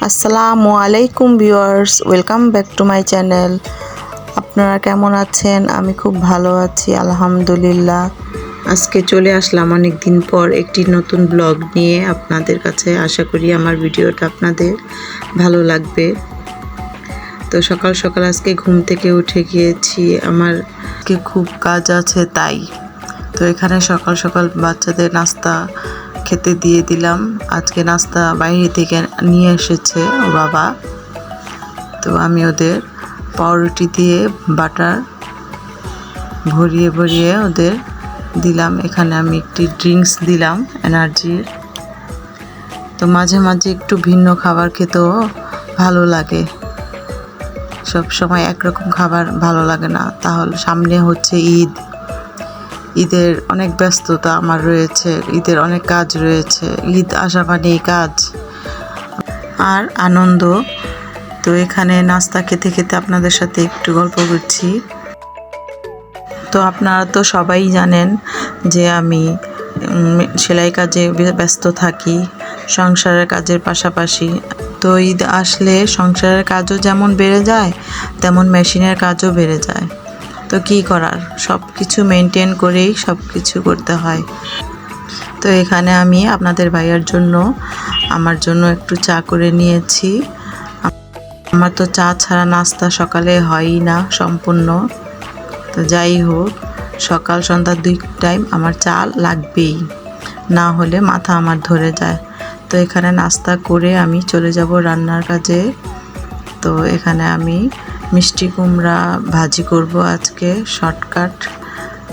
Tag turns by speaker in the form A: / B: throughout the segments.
A: আসসালামু আলাইকুম viewers, welcome back to my channel. আপনারা কেমন আছেন? আমি খুব ভালো আছি আলহামদুলিল্লাহ। আজকে চলে আসলাম অনেক দিন পর একটি নতুন ব্লগ নিয়ে আপনাদের কাছে। আশা করি আমার ভিডিওটা আপনাদের ভালো লাগবে। তো সকাল সকাল আজকে ঘুম থেকে উঠে গিয়েছি, আমার খুব কাজ আছে তাই। তো এখানে সকাল সকাল বাচ্চাদের নাস্তা খেতে দিয়ে দিলাম। আজকে নাস্তা বাইরে থেকে নিয়ে এসেছে ও বাবা। তো আমি ওদের পাউরুটি দিয়ে বাটার ভরিয়ে ভরিয়ে ওদের দিলাম। এখানে আমি একটি ড্রিঙ্কস দিলাম এনার্জির। তো মাঝে মাঝে একটু ভিন্ন খাবার খেতেও ভালো লাগে, সব সময় একরকম খাবার ভালো লাগে না। তাহলে সামনে হচ্ছে ঈদের অনেক ব্যস্ততা আমার রয়েছে, ঈদের অনেক কাজ রয়েছে। ঈদ আসা মানেই কাজ আর আনন্দ। তো এখানে নাস্তা খেতে খেতে আপনাদের সাথে একটু গল্প করছি। তো আপনারা তো সবাই জানেন যে আমি সেলাই কাজে ব্যস্ত থাকি সংসারের কাজের পাশাপাশি। তো ঈদ আসলে সংসারের কাজও যেমন বেড়ে যায়, তেমন মেশিনের কাজও বেড়ে যায়। তো কী করার, সব কিছু মেনটেন করেই সব কিছু করতে হয়। তো এখানে আমি আপনাদের ভাইয়ার জন্য আমার জন্য একটু চা করে নিয়েছি। আমার তো চা ছাড়া নাস্তা সকালে হয়ই না সম্পূর্ণ। তো যাই হোক, সকাল সন্ধ্যা 2 টাইম আমার চা লাগবেই, না হলে মাথা আমার ধরে যায়। তো এখানে নাস্তা করে আমি চলে যাব রান্নার কাজে। তো এখানে আমি মিষ্টি কুমড়া ভাজি করব আজকে, শর্টকাট।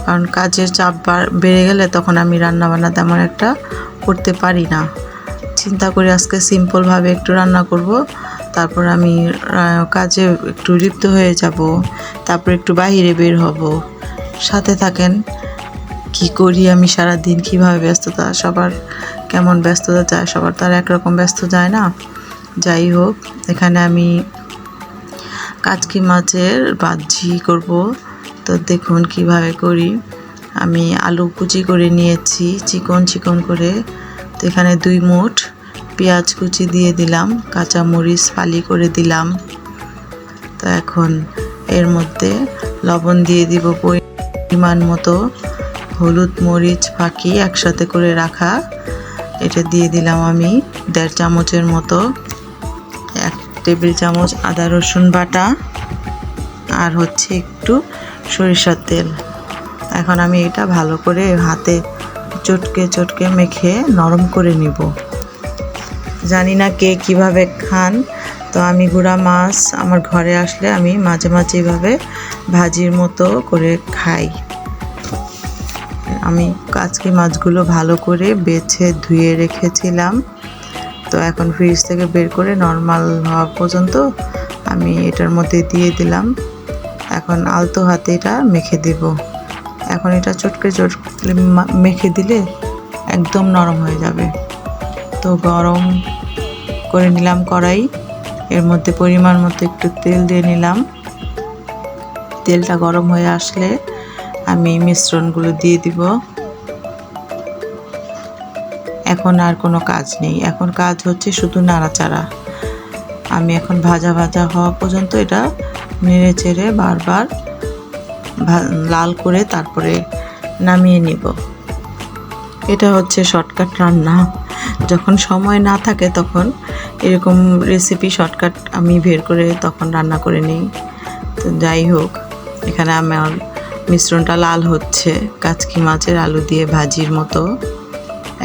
A: কারণ কাজের চাপ বেড়ে গেলে তখন আমি রান্নাবান্না তেমন একটা করতে পারি না। চিন্তা করি আজকে সিম্পলভাবে একটু রান্না করব, তারপর আমি কাজে একটু লিপ্ত হয়ে যাব, তারপর একটু বাইরে বের হব। সাথে থাকেন, কি করি আমি সারাদিন, কীভাবে ব্যস্ততা, সবার কেমন ব্যস্ততা যায়, সবার তো আর একরকম ব্যস্ত যায় না। যাই হোক, এখানে আমি কাচকি মাছের ভাজি করব। তো দেখুন কিভাবে করি। আমি আলু কুচি করে নিয়েছি চিকন চিকন করে। তো এখানে 2 মুঠ পেঁয়াজ কুচি দিয়ে দিলাম, কাঁচা মরিচ ফালি করে দিলাম। তো এখন এর মধ্যে লবণ দিয়ে দিব পরিমাণ মতো, হলুদ মরিচ ফাঁকি একসাথে করে রাখা এটা দিয়ে দিলাম আমি 1.5 চামচের মতো, 1 টেবিল চামচ আদা রসুন বাটা, আর হচ্ছে একটু সরিষার তেল। এখন আমি এটা ভালো করে হাতে চটকে চটকে মেখে নরম করে নিব। জানি না কে কিভাবে খান, তো আমি গুঁড়া মাছ আমার ঘরে আসলে আমি মাঝে মাঝে এভাবে ভাজির মতো করে খাই। আমি কাচকি মাছগুলো ভালো করে বেছে ধুয়ে রেখেছিলাম। তো এখন ফ্রিজ থেকে বের করে নর্মাল হওয়া পর্যন্ত আমি এটার মধ্যে দিয়ে দিলাম। এখন আলতো হাতে এটা মেখে দেব। এখন এটা চটকে চটকে মেখে দিলে একদম নরম হয়ে যাবে। তো গরম করে নিলাম কড়াই, এর মধ্যে পরিমাণ মতো একটু তেল দিয়ে নিলাম। তেলটা গরম হয়ে আসলে আমি মিশ্রণগুলো দিয়ে দিব। এখন আর কোনো কাজ নেই, এখন কাজ হচ্ছে শুধু নাড়াচাড়া। আমি এখন ভাজা ভাজা হওয়া পর্যন্ত এটা নেড়ে চেড়ে বারবার লাল করে তারপরে নামিয়ে নিব। এটা হচ্ছে শর্টকাট রান্না। যখন সময় না থাকে তখন এরকম রেসিপি শর্টকাট আমি বের করে তখন রান্না করে নিই। তো যাই হোক, এখানে আমার মিশ্রণটা লাল হচ্ছে, কাচকি মাছের আলু দিয়ে ভাজির মতো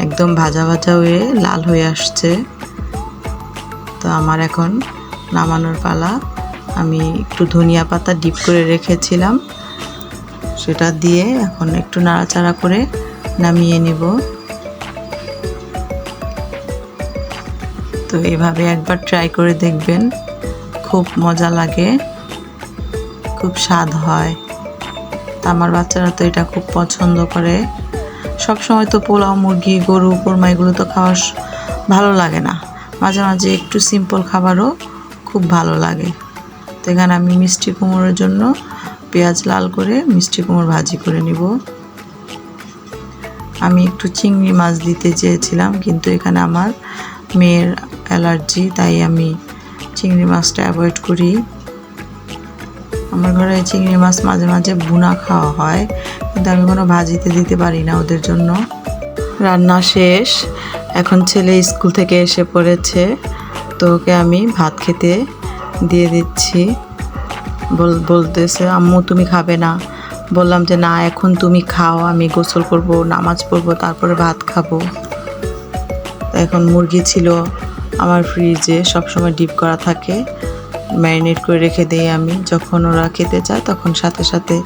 A: একদম ভাজা ভাজা হয়ে লাল হয়ে আসছে। তো আমার এখন নামানোর পালা। আমি একটু ধনিয়া পাতা ডিপ করে রেখেছিলাম, সেটা দিয়ে এখন একটু নাড়াচাড়া করে নামিয়ে নিব। তো এভাবে একবার ট্রাই করে দেখবেন, খুব মজা লাগে, খুব স্বাদ হয়। তা আমার বাচ্চারা তো এটা খুব পছন্দ করে। সব সময় তো পোলাও, মুরগি, গরু, কোরমা এগুলো তো খাওয়া ভালো লাগে না, মাঝে মাঝে একটু সিম্পল খাবারও খুব ভালো লাগে। তো এখানে আমি মিষ্টি কুমড়োর জন্য পেঁয়াজ লাল করে মিষ্টি কুমড়ো ভাজি করে নিব। আমি একটু চিংড়ি মাছ দিতে চেয়েছিলাম, কিন্তু এখানে আমার মেয়ের অ্যালার্জি, তাই আমি চিংড়ি মাছটা অ্যাভয়েড করি। আমার ঘরে চিংড়ি মাছ মাঝে মাঝে ভুনা খাওয়া হয়, কিন্তু আমি কোনো ভাজিতে দিতে পারি না ওদের জন্য। রান্না শেষ, এখন ছেলে স্কুল থেকে এসে পড়েছে, তো ওকে আমি ভাত খেতে দিয়ে দিচ্ছি। বলতেছে আম্মু তুমি খাবে না? বললাম যে না, এখন তুমি খাও, আমি গোসল করব, নামাজ পড়বো, তারপরে ভাত খাবো। এখন মুরগি ছিল আমার ফ্রিজে, সবসময় ডিপ করা থাকে, ম্যারিনেট করে রেখে দিই আমি। যখন ওরা খেতে চায় তখন সাথে সাথে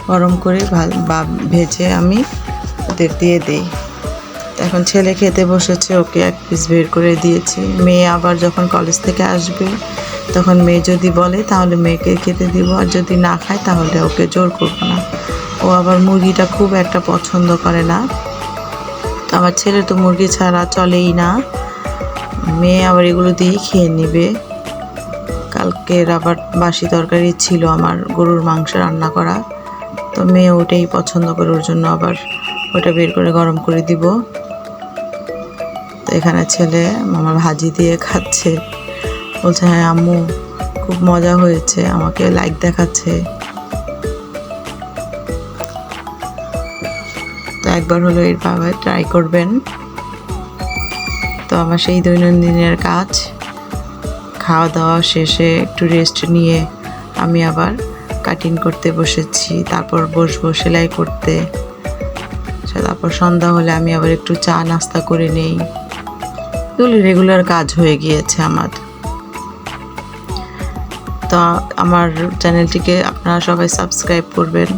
A: গরম করে বা ভেজে আমি ওদের দিয়ে দিই। এখন ছেলে খেতে বসেছে, ওকে এক পিস বের করে দিয়েছি। মেয়ে আবার যখন কলেজ থেকে আসবে তখন মেয়ে যদি বলে তাহলে মেয়েকে খেতে দিব, আর যদি না খায় তাহলে ওকে জোর করবো না। ও আবার মুরগিটা খুব একটা পছন্দ করে না, তো আমার ছেলে তো মুরগি ছাড়া চলেই না। মেয়ে আবার এগুলো দিয়েই খেয়ে নেবে। কালকের আবার বাসি তরকারি ছিল আমার, গরুর মাংস রান্না করা, তো মেয়ে ওটাই পছন্দ করে, ওর জন্য আবার ওটা বের করে গরম করে দিব। তো এখানে ছেলে আমার ভাজি দিয়ে খাচ্ছে, বলছে হ্যাঁ আম্মু খুব মজা হয়েছে, আমাকে লাইক দেখাচ্ছে। তো একবার হলো এইভাবে ট্রাই করবেন। তো আমার সেই দৈনন্দিনের কাজ, খাওয়া দাওয়া শেষে একটু রেস্ট নিয়ে আমি আবার কাটিং করতে বসেছি, তারপর বসবো সেলাই করতে। তারপর সন্ধ্যা হলে আমি আবার একটু চা নাস্তা করে নেই। এগুলো রেগুলার কাজ হয়ে গিয়েছে আমার। তো আমার চ্যানেলটিকে আপনারা সবাই সাবস্ক্রাইব করবেন,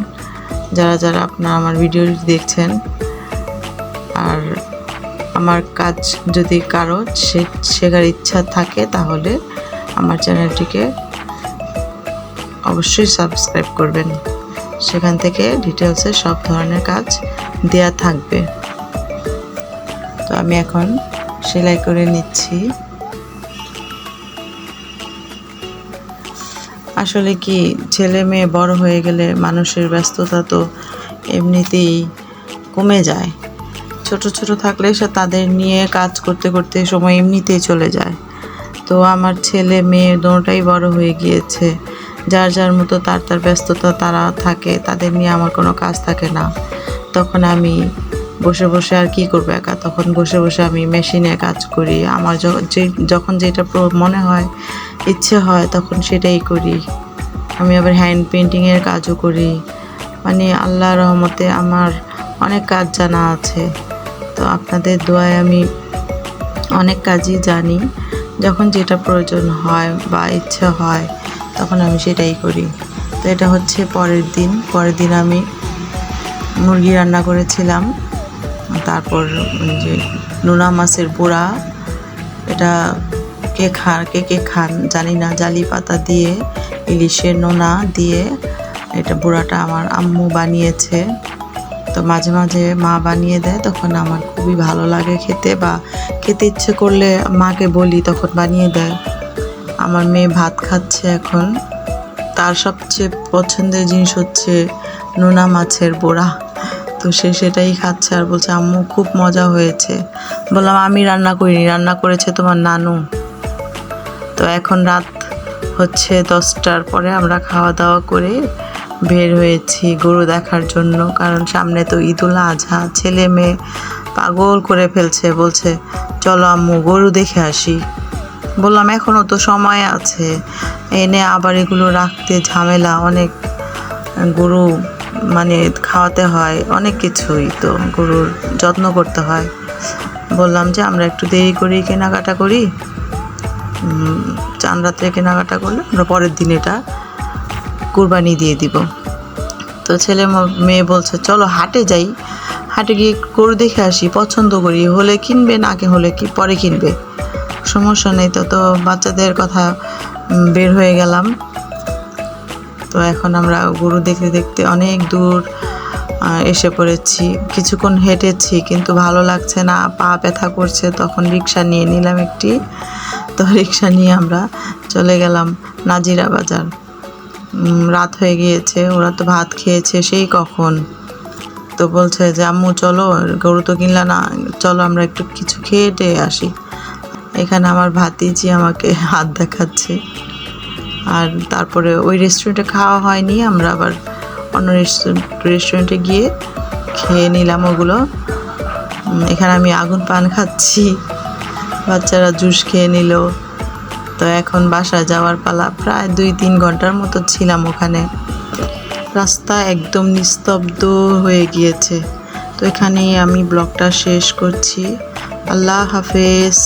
A: যারা যারা আপনারা আমার ভিডিও দেখছেন। আর আমার কাজ যদি কারো শেখার ইচ্ছা থাকে তাহলে আমার চ্যানেলটিকে অবশ্যই সাবস্ক্রাইব করবেন, সেখান থেকে ডিটেলসে সব ধরনের কাজ দেয়া থাকবে। তো আমি এখন সেলাই করে নিচ্ছি। আসলে কি, ছেলে মেয়ে বড় হয়ে গেলে মানুষের ব্যস্ততা তো এমনিতেই কমে যায়। ছোট ছোট থাকলে তাদের নিয়ে কাজ করতে করতে সময় এমনিতেই চলে যায়। তো আমার ছেলে মেয়ে দুটোটাই বড় হয়ে গিয়েছে, যার যার মতো তার তার ব্যস্ততা তারা থাকে, তাদের নিয়ে আমার কোনো কাজ থাকে না। তখন আমি বসে বসে আর কি করবো একা, তখন বসে বসে আমি মেশিনে কাজ করি। আমার যখন যেটা মনে হয়, ইচ্ছে হয়, তখন সেটাই করি। আমি আবার হ্যান্ড পেন্টিংয়ের কাজও করি। মানে আল্লাহর রহমতে আমার অনেক কাজ জানা আছে। তো আপনাদের দোয়ায় আমি অনেক কাজই জানি। যখন যেটা প্রয়োজন হয় বা ইচ্ছা হয় তখন আমি সেটাই করি। তো এটা হচ্ছে পরের দিন আমি মুরগি রান্না করেছিলাম। তারপর যে নোনা মাছের পোড়া, এটা কে খান জানি না, জালি পাতা দিয়ে ইলিশের নোনা দিয়ে এটা পোড়াটা আমার আম্মু বানিয়েছে। তো মাঝে মাঝে মা বানিয়ে দেয়, তখন আমার খুবই ভালো লাগে খেতে, বা খেতে ইচ্ছে করলে মাকে বলি, তখন বানিয়ে দেয়। আমার মেয়ে ভাত খাচ্ছে এখন, তার সবচেয়ে পছন্দের জিনিস হচ্ছে নোনা মাছের পোড়া। তো সে সেটাই খাচ্ছে আর বলছে আম্মু খুব মজা হয়েছে। বললাম আমি রান্না করিনি, রান্না করেছে তোমার নানু। তো এখন রাত হচ্ছে 10টার পরে আমরা খাওয়া দাওয়া করে বের হয়েছি গরু দেখার জন্য, কারণ সামনে তো ঈদুল আজহা। ছেলে মেয়ে পাগল করে ফেলছে, বলছে চলো আম্মু গরু দেখে আসি। বললাম এখনও তো সময় আছে, এনে আবার এগুলো রাখতে ঝামেলা অনেক, গরু মানে খাওয়াতে হয় অনেক কিছুই, তো গরুর যত্ন করতে হয়। বললাম যে আমরা একটু দেরি করি, কেনাকাটা করি, চাঁদ রাত্রে কেনাকাটা করলে আমরা পরের দিন এটা কুরবানি দিয়ে দিব। তো ছেলে মেয়ে বলছে চলো হাটে যাই, হাটে গিয়ে গরু দেখে আসি, পছন্দ করি, হলে কিনবে, না হলে কি পরে কিনবে, সমস্যা নেই। তো বাচ্চাদের কথা বের হয়ে গেলাম। তো এখন আমরা গরু দেখতে দেখতে অনেক দূর এসে পড়েছি। কিছুক্ষণ হেঁটেছি কিন্তু ভালো লাগছে না, পা ব্যথা করছে, তখন রিক্সা নিয়ে নিলাম একটি। তো রিক্সা নিয়ে আমরা চলে গেলাম নাজিরা বাজার। রাত হয়ে গিয়েছে, ওরা তো ভাত খেয়েছে সেই কখন। তো বলছে যে আম্মু চলো, গরু তো কিনলা না, চলো আমরা একটু কিছু খেয়ে টেয়ে আসি। এখানে আমার ভাতিজি আমাকে হাত দেখাচ্ছে। আর তারপরে ওই রেস্টুরেন্টে খাওয়া হয়নি, আমরা আবার অন্য রেস্টুরেন্টে গিয়ে খেয়ে নিলাম ওগুলো। এখানে আমি আগুন পান খাচ্ছি, বাচ্চারা জুস খেয়ে নিল। তো এখন বাসায় যাওয়ার পালা। প্রায় 2-3 ঘন্টার মতো ছিলাম ওখানে। রাস্তা একদম নিস্তব্ধ হয়ে গিয়েছে। তো এখানেই আমি ব্লগটা শেষ করছি। আল্লাহ হাফেজ।